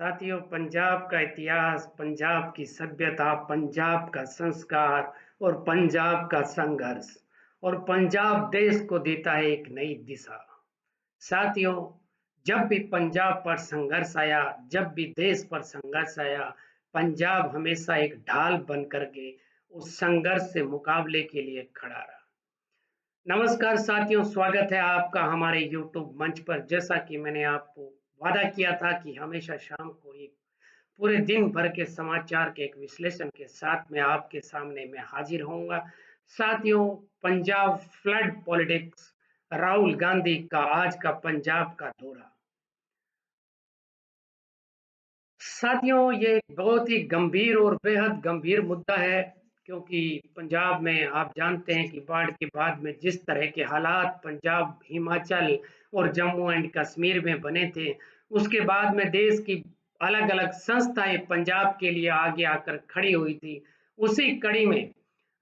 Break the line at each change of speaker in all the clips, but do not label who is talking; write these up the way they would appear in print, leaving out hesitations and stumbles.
साथियों, पंजाब का इतिहास, पंजाब की सभ्यता, पंजाब का संस्कार और पंजाब का संघर्ष और पंजाब देश को देता है एक नई दिशा। साथियों, जब भी पंजाब पर संघर्ष आया, जब भी देश पर संघर्ष आया, पंजाब हमेशा एक ढाल बन करके उस संघर्ष से मुकाबले के लिए खड़ा रहा। नमस्कार साथियों, स्वागत है आपका हमारे YouTube मंच पर। जैसा कि मैंने आपको वादा किया था कि हमेशा शाम को एक पूरे दिन भर के समाचार के एक विश्लेषण के साथ में आपके सामने मैं हाजिर होऊंगा। साथियों, पंजाब फ्लड पॉलिटिक्स, राहुल गांधी का आज का पंजाब का दौरा। साथियों, ये बहुत ही गंभीर और बेहद गंभीर मुद्दा है, क्योंकि पंजाब में आप जानते हैं कि बाढ़ के बाद में जिस तरह के हालात पंजाब, हिमाचल और जम्मू एंड कश्मीर में बने थे, उसके बाद में देश की अलग अलग संस्थाएं पंजाब के लिए आगे आकर खड़ी हुई थी। उसी कड़ी में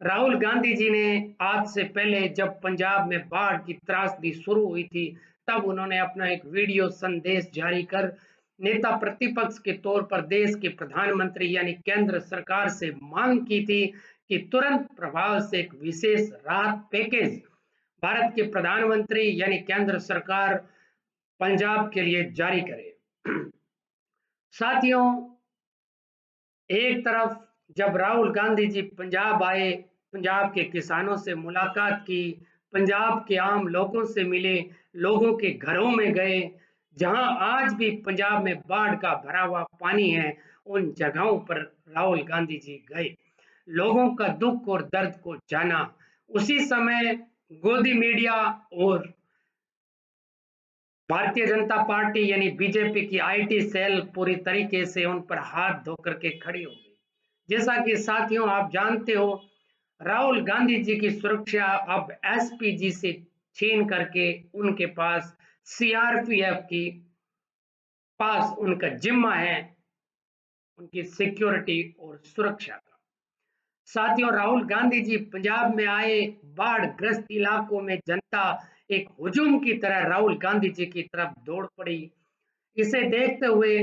राहुल गांधी जी ने आज से पहले, जब पंजाब में बाढ़ की त्रासदी शुरू हुई थी, तब उन्होंने अपना एक वीडियो संदेश जारी कर नेता प्रतिपक्ष के तौर पर देश के प्रधानमंत्री यानी केंद्र सरकार से मांग की थी कि तुरंत प्रभाव से एक विशेष राहत पैकेज भारत के प्रधानमंत्री यानी केंद्र सरकार पंजाब के लिए जारी करे। साथियों, एक तरफ जब राहुल गांधी जी पंजाब आए, पंजाब के किसानों से मुलाकात की, पंजाब के आम लोगों से मिले, लोगों के घरों में गए, जहां आज भी पंजाब में बाढ़ का भरा हुआ पानी है, उन जगहों पर राहुल गांधी जी गए, लोगों का दुख और दर्द को जाना। उसी समय गोदी मीडिया और भारतीय जनता पार्टी यानी बीजेपी की आईटी सेल पूरी तरीके से उन पर हाथ धो करके खड़ी हो गई। जैसा कि साथियों आप जानते हो, राहुल गांधी जी की सुरक्षा अब एसपीजी से छीन करके उनके पास सीआरपीएफ की पास उनका जिम्मा है, उनकी सिक्योरिटी और सुरक्षा का। साथियों, राहुल गांधी जी पंजाब में आए, बाढ़ ग्रस्त इलाकों में जनता एक हुजूम की तरह राहुल गांधी जी की तरफ दौड़ पड़ी। इसे देखते हुए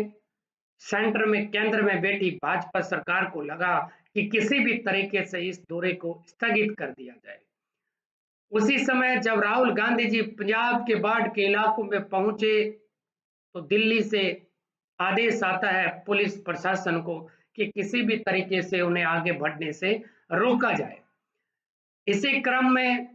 सेंटर में, केंद्र में बैठी भाजपा सरकार को लगा कि किसी भी तरीके से इस दौरे को स्थगित कर दिया जाए। उसी समय जब राहुल गांधी जी पंजाब के बाढ़ के इलाकों में पहुंचे, तो दिल्ली से आदेश आता है पुलिस प्रशासन को कि किसी भी तरीके से उन्हें आगे बढ़ने से रोका जाए। इसी क्रम में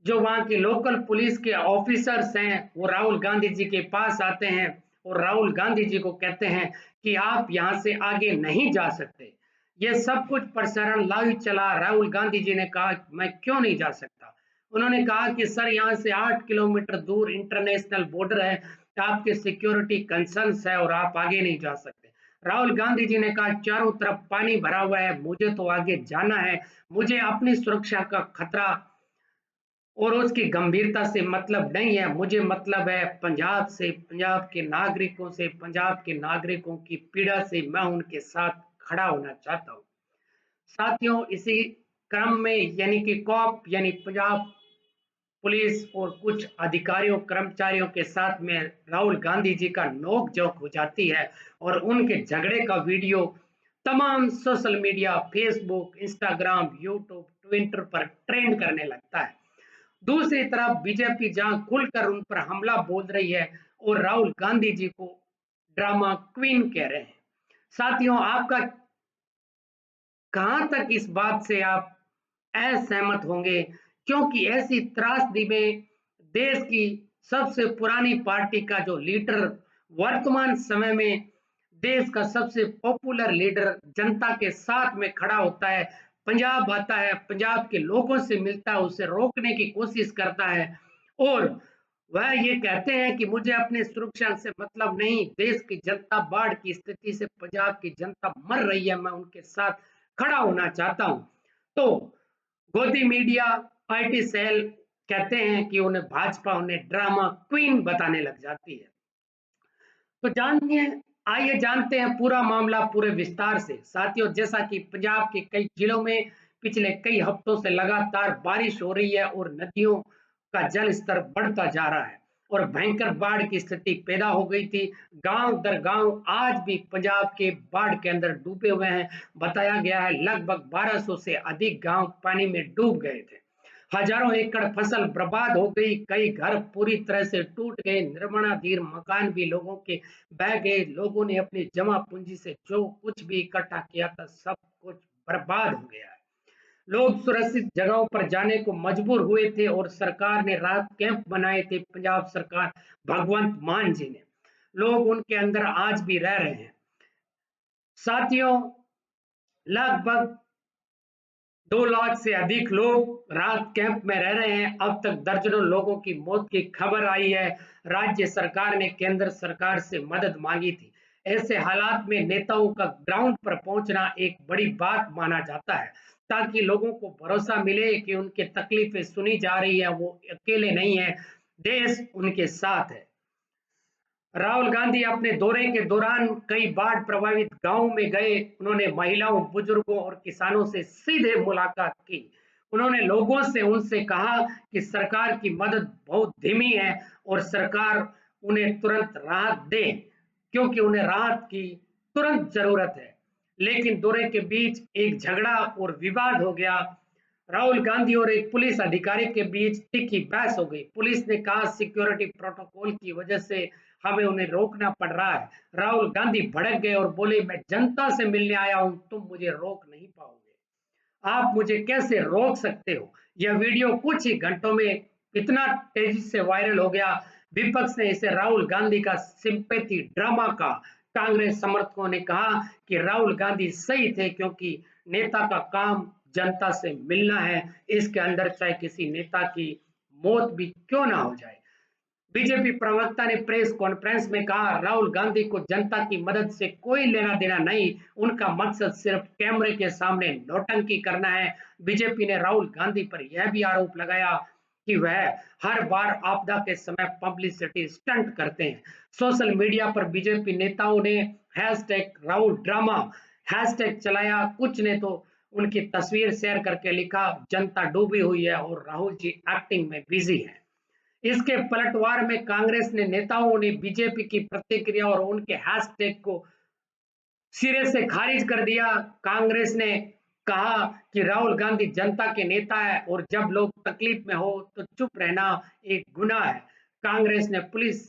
जो वहां के लोकल पुलिस के ऑफिसर्स हैं, वो राहुल गांधी जी के पास आते हैं और राहुल गांधी जी को कहते हैं कि आप यहां से आगे नहीं जा सकते। ये सब कुछ प्रसारण लाइव चला। राहुल गांधी जी ने कहा मैं क्यों नहीं जा सकता। उन्होंने कहा कि सर, यहाँ से 8 किलोमीटर दूर इंटरनेशनल बॉर्डर है, आपके सिक्योरिटी कंसर्न्स है और आप आगे नहीं जा सकते। राहुल गांधी जी ने कहा चारों तरफ पानी भरा हुआ है, मुझे तो आगे जाना है, मुझे अपनी सुरक्षा का खतरा और उसकी गंभीरता से मतलब नहीं है, मुझे मतलब है पंजाब से, पंजाब के नागरिकों से, पंजाब के नागरिकों की पीड़ा से मैं उनके साथ खड़ा होना चाहता हूं। साथियों, इसी क्रम में यानी कि कॉप यानी पंजाब पुलिस और कुछ अधिकारियों कर्मचारियों के साथ में राहुल गांधी जी का नोक झोंक हो जाती है और उनके झगड़े का वीडियो तमाम social media, Facebook, Instagram, YouTube, Twitter पर ट्रेंड करने लगता है। दूसरी तरफ बीजेपी जहां खुलकर उन पर हमला बोल रही है और राहुल गांधी जी को ड्रामा क्वीन कह रहे हैं। साथियों, आपका कहां तक इस बात से आप असहमत होंगे, क्योंकि ऐसी त्रासदी में देश की सबसे पुरानी पार्टी का जो लीडर, वर्तमान समय में देश का सबसे पॉपुलर लीडर जनता के साथ में खड़ा होता है, पंजाब आता है, पंजाब के लोगों से मिलता है, उसे रोकने की कोशिश करता है और वह ये कहते हैं कि मुझे अपनी सुरक्षा से मतलब नहीं, देश की जनता बाढ़ की स्थिति से, पंजाब की जनता मर रही है, मैं उनके साथ खड़ा होना चाहता हूं। तो गोदी मीडिया, आईटी सेल कहते हैं कि उन्हें भाजपा उन्हें ड्रामा क्वीन बताने लग जाती है। तो जानिए, आइए जानते हैं पूरा मामला पूरे विस्तार से। साथियों, जैसा कि पंजाब के कई जिलों में पिछले कई हफ्तों से लगातार बारिश हो रही है और नदियों का जल स्तर बढ़ता जा रहा है, और भयंकर बाढ़ की स्थिति पैदा हो गई थी। गांव दर गांव आज भी पंजाब के बाढ़ के अंदर डूबे हुए हैं। बताया गया है लगभग 1200 से अधिक गांव पानी में डूब गए थे। हजारों एकड़ फसल बर्बाद हो गई, कई घर पूरी तरह से टूट गए, निर्माणाधीन मकान भी लोगों के बह गए। लोगों ने अपनी जमा पूंजी से जो कुछ भी इकट्ठा किया था सब कुछ बर्बाद हो गया है। लोग सुरक्षित जगहों पर जाने को मजबूर हुए थे और सरकार ने राहत कैंप बनाए थे। पंजाब सरकार, भगवंत मान जी ने, लोग उनके अंदर आज भी रह रहे हैं। साथियों, लगभग 2 लाख से अधिक लोग राहत कैंप में रह रहे हैं। अब तक दर्जनों लोगों की मौत की खबर आई है। राज्य सरकार ने केंद्र सरकार से मदद मांगी थी। ऐसे हालात में नेताओं का ग्राउंड पर पहुंचना एक बड़ी बात माना जाता है, ताकि लोगों को भरोसा मिले कि उनकी तकलीफें सुनी जा रही है, वो अकेले नहीं है, देश उनके साथ है। राहुल गांधी अपने दौरे के दौरान कई बाढ़ प्रभावित गांवों में गए। उन्होंने महिलाओं, बुजुर्गों और किसानों से सीधे मुलाकात की। उन्होंने लोगों से उनसे कहा कि सरकार की मदद बहुत धीमी है और सरकार उन्हें तुरंत राहत दे, क्योंकि उन्हें राहत की तुरंत जरूरत है। लेकिन दौरे के बीच एक झगड़ा और विवाद हो गया। राहुल गांधी और एक पुलिस अधिकारी के बीच तीखी बहस हो गई। पुलिस ने कहा सिक्योरिटी प्रोटोकॉल की वजह से हमें उन्हें रोकना पड़ रहा है। राहुल गांधी भड़क गए और बोले, मैं जनता से मिलने आया हूं, तुम मुझे रोक नहीं पाओगे। आप मुझे कैसे रोक सकते हो? यह वीडियो कुछ ही घंटों में इतना तेजी से वायरल हो गया, विपक्ष ने इसे राहुल गांधी का सिंपैथी ड्रामा का। कांग्रेस समर्थकों ने कहा कि राहुल गांधी सही थे, क्योंकि नेता का काम जनता से मिलना है। इसके अंदर चाहे किसी नेता की मौत भी क्यों ना हो जाए। बीजेपी प्रवक्ता ने प्रेस कॉन्फ्रेंस में कहा, राहुल गांधी को जनता की मदद से कोई लेना देना नहीं, उनका मकसद सिर्फ कैमरे के सामने नौटंकी करना है। बीजेपी ने राहुल गांधी पर यह भी आरोप लगाया कि वह हर बार आपदा के समय पब्लिसिटी स्टंट करते हैं। सोशल मीडिया पर बीजेपी नेताओं ने हैशटैग राहुल ड्रामा हैशटैग चलाया। कुछ ने तो उनकी तस्वीर शेयर करके लिखा, जनता डूबी हुई है और राहुल जी एक्टिंग में बिजी है। इसके पलटवार में कांग्रेस ने नेताओं ने बीजेपी की प्रतिक्रिया और उनके हैशटैग को सिरे से खारिज कर दिया। कांग्रेस ने कहा कि राहुल गांधी जनता के नेता है और जब लोग तकलीफ में हो तो चुप रहना एक गुनाह है। कांग्रेस ने पुलिस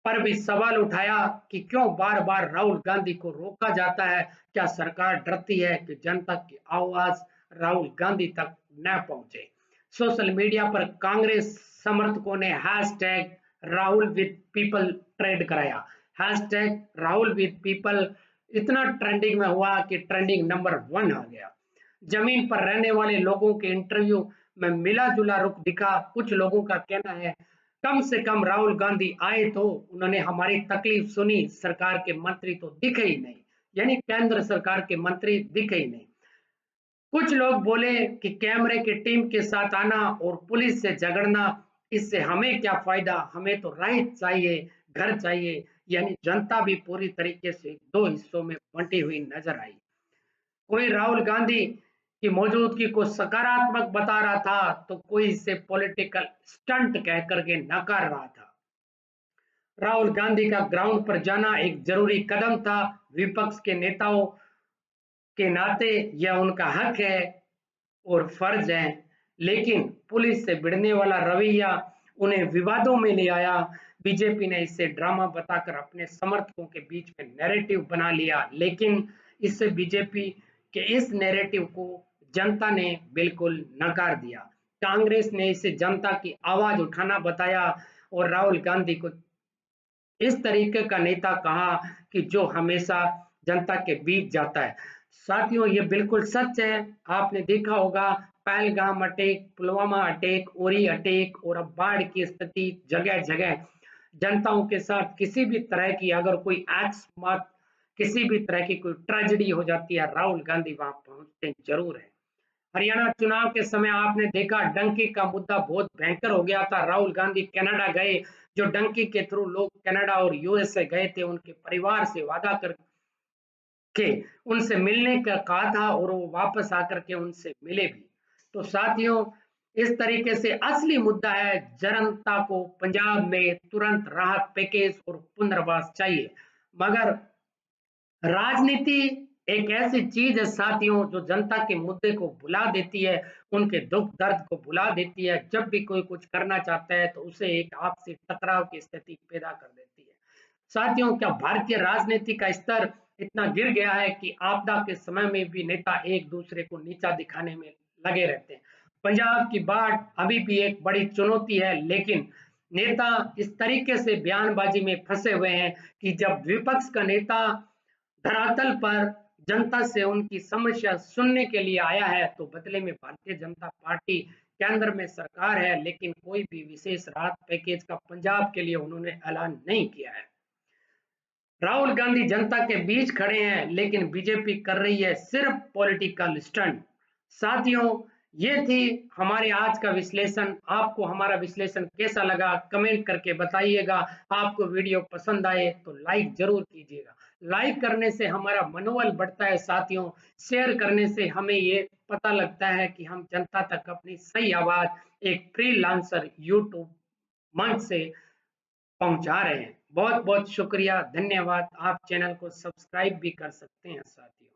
पर भी सवाल उठाया कि क्यों बार बार राहुल गांधी को रोका जाता है। क्या सरकार डरती है कि जनता की आवाज राहुल गांधी तक न पहुंचे? सोशल मीडिया पर कांग्रेस समर्थकों ने hashtag Rahul with people trend कराया। हैशटैग राहुल विद पीपल इतना ट्रेंडिंग में हुआ कि ट्रेंडिंग नंबर 1 आ गया। जमीन पर रहने वाले लोगों के इंटरव्यू में मिला जुला रुख दिखा। कुछ लोगों का कहना है, कम से कम राहुल गांधी आए तो उन्होंने हमारी तकलीफ सुनी, सरकार के मंत्री तो दिखे ही नहीं, यानी केंद्र सरकार के मंत्री दिखे ही नहीं। कुछ लोग बोले कि कैमरे की टीम के साथ आना और पुलिस से झगड़ना, इससे हमें क्या फायदा, हमें तो राहत चाहिए, घर चाहिए। यानी जनता भी पूरी तरीके से दो हिस्सों में बंटी हुई नजर आई। कोई राहुल गांधी की मौजूदगी को सकारात्मक बता रहा था तो कोई इसे पॉलिटिकल स्टंट कह करके नकार रहा था। राहुल गांधी का ग्राउंड पर जाना एक जरूरी कदम था। विपक्ष के नेताओं के नाते यह उनका हक है और फर्ज है, लेकिन पुलिस से भिड़ने वाला रवैया उन्हें विवादों में ले आया। बीजेपी ने इसे ड्रामा बताकर अपने समर्थकों के बीच में नैरेटिव बना लिया, लेकिन इससे बीजेपी के इस नैरेटिव को जनता ने बिल्कुल नकार दिया। कांग्रेस ने इसे जनता की आवाज उठाना बताया और राहुल गांधी को इस तरीके का नेता कहा कि जो हमेशा जनता के बीच जाता है। साथियों, ये बिल्कुल सच है। आपने देखा होगा Pahalgam attack, Pulwama attack, Uri attack और अब बाढ़ की स्थिति जगह जगह जनताओं के साथ किसी भी तरह की अगर कोई अकस्मात किसी भी तरह की कोई ट्रेजेडी हो जाती है, राहुल गांधी वहां पहुंचते जरूर है। हरियाणा चुनाव के समय आपने देखा डंकी का मुद्दा बहुत भयंकर हो गया था। राहुल गांधी कनाडा गए, जो डंकी के थ्रू लोग कनाडा और यूएसए गए थे, उनके परिवार से वादा करके उनसे मिलने का कहा था और वो वापस आकर के उनसे मिले भी। तो साथियों, इस तरीके से असली मुद्दा है जनता को पंजाब में तुरंत राहत पैकेज और पुनर्वास चाहिए। मगर राजनीति एक ऐसी चीज है साथियों जो जनता के मुद्दे को भुला देती है, उनके दुख दर्द को भुला देती है। जब भी कोई कुछ करना चाहता है तो उसे एक आपसी टकराव की स्थिति पैदा कर देती है। साथियों, क्या भारतीय राजनीति का स्तर इतना गिर गया है कि आपदा के समय में भी नेता एक दूसरे को नीचा दिखाने में लगे रहते हैं? पंजाब की बाढ़ अभी भी एक बड़ी चुनौती है, लेकिन नेता इस तरीके से बयानबाजी में फंसे हुए हैं कि जब विपक्ष का नेता धरातल पर जनता से उनकी समस्या सुनने के लिए आया है, तो बदले में भारतीय जनता पार्टी केंद्र में सरकार है, लेकिन कोई भी विशेष राहत पैकेज का पंजाब के लिए उन्होंने ऐलान नहीं किया है। राहुल गांधी जनता के बीच खड़े हैं, लेकिन बीजेपी कर रही है सिर्फ पॉलिटिकल स्टंट। साथियों, ये थी हमारे आज का विश्लेषण। आपको हमारा विश्लेषण कैसा लगा कमेंट करके बताइएगा। आपको वीडियो पसंद आए तो लाइक जरूर कीजिएगा। लाइक करने से हमारा मनोबल बढ़ता है साथियों। शेयर करने से हमें ये पता लगता है कि हम जनता तक अपनी सही आवाज एक फ्रीलांसर यूट्यूब मंच से पहुंचा रहे हैं। बहुत बहुत शुक्रिया, धन्यवाद। आप चैनल को सब्सक्राइब भी कर सकते हैं साथियों।